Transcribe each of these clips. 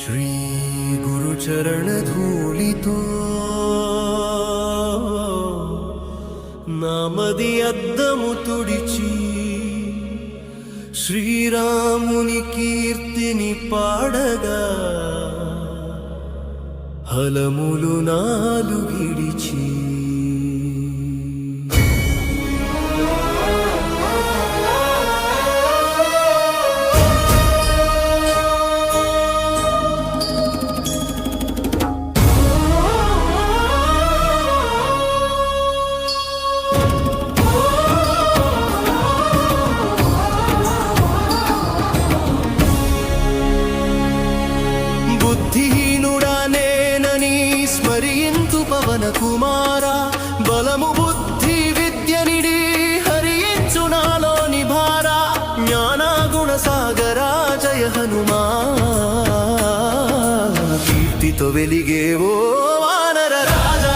శ్రీ గురు చరణ ధూళితో నామది అద్దము తుడిచి శ్రీరాముని కీర్తిని పాడగా హలములు నాలుగిడిచి పవన కుమార బలము బుద్ధి విద్యనిడి హరించు నాలోని భార జ్ఞాన గుణ సాగర జయ హనుమా కీర్తితో వెలిగేవో వానర రాజా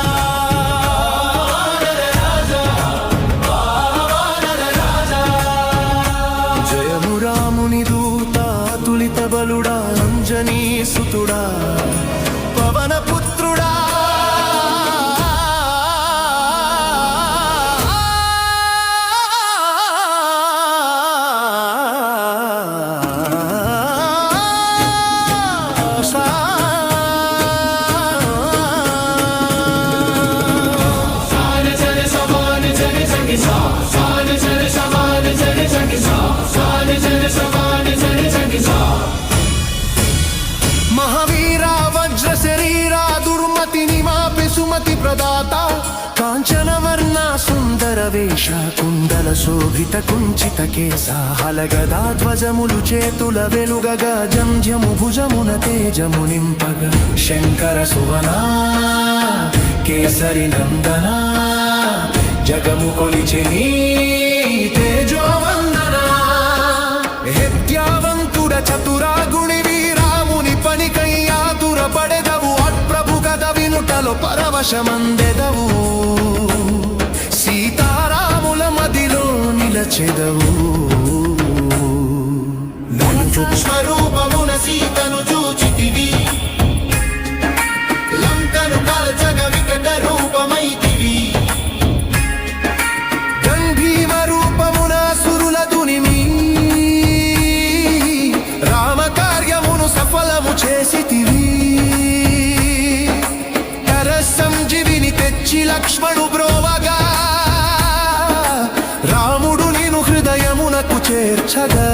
జయము రాముని దూత తులిత బలుడా అంజనీ సుతుడా పవన పుత్రుడా మహావీరా వజ్ర శరీరా దుర్మతిని మాపి సుమతి ప్రదాత కాంచన వర్ణ సుందర వేష కుండల శోభిత కుంచిత కేశ హలగదా ధ్వజములు చేతుల వెలుగగా జంధ్యము భుజమున తేజము నింపగా శంకర సువనా కేసరి నందన జగము కొలిచె నీ తేజోవందన హెత్యావంతుడ చతురా గుణివి రాముని పనికయ్యాతుర పడెదవు అట్ప్రభు కథ వినుటలో పరవశమందెదవు సీతారాముల మదిలో నిలచెదవు సూక్ష్మరూపమున సీతను చూచితివి లంకను కాల్చగ వికట రూపమైతివి గంభీమ రూపమున సురుల దునిమి రామ కార్యమును సఫలము చేసితివి కర సంజీవిని తెచ్చి లక్ష్మణు బ్రోవగా రాముడు నిను హృదయమునకు చేర్చగా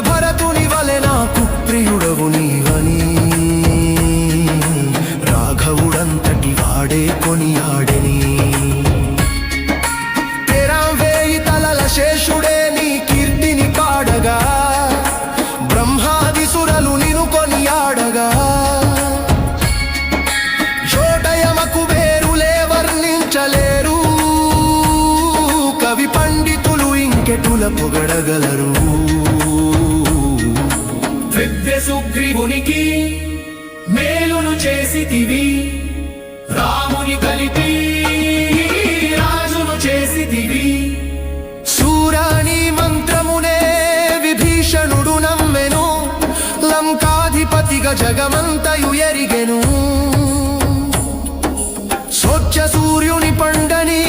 భరతుని వలె నాకు ప్రియుడవు నీవని రాఘవుడంతటి వాడే కొనియాడని వేయి తలల శేషుడే నీ కీర్తిని పాడగా బ్రహ్మాది సురలు నిను కొనియాడగా చోటయమకు వేరులే వర్ణించలేరు కవి పండితులు ఇంకెటుల పొగడగలరు సుగ్రీవునికి మేలును చేసితివి రాముని కలిపి రాజును చేసితివి శూరాని మంత్రమునే విభీషణుడు నమ్మెను లంకాధిపతిగా జగమంతయు ఎరిగెను స్వచ్ఛ సూర్యుని పండని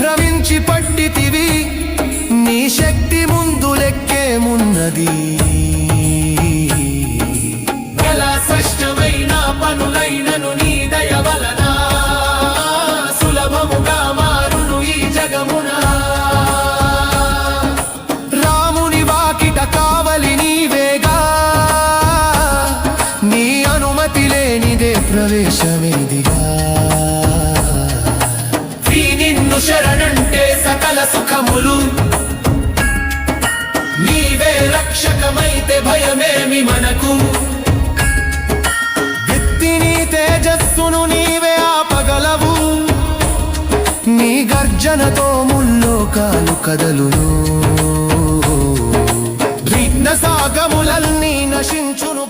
భ్రమించి పట్టితివి నీ శక్తి ముందు లెక్కేమున్నది పనులైనను నీ దయ వలన సులభముగా మారును ఈ జగమున రాముని వాకిట కావలి నీవేగా నీ అనుమతి లేనిదే ప్రవేశమేదిగా నిన్ను శరణంటే సకల సుఖములు నీవే రక్షకమైతే భయమేమి మనకు తేజస్సును నీవే ఆపగలవు నీ గర్జనతో ముల్లోకాలు కదలును విఘ్న సాగములన్నీ నశించును.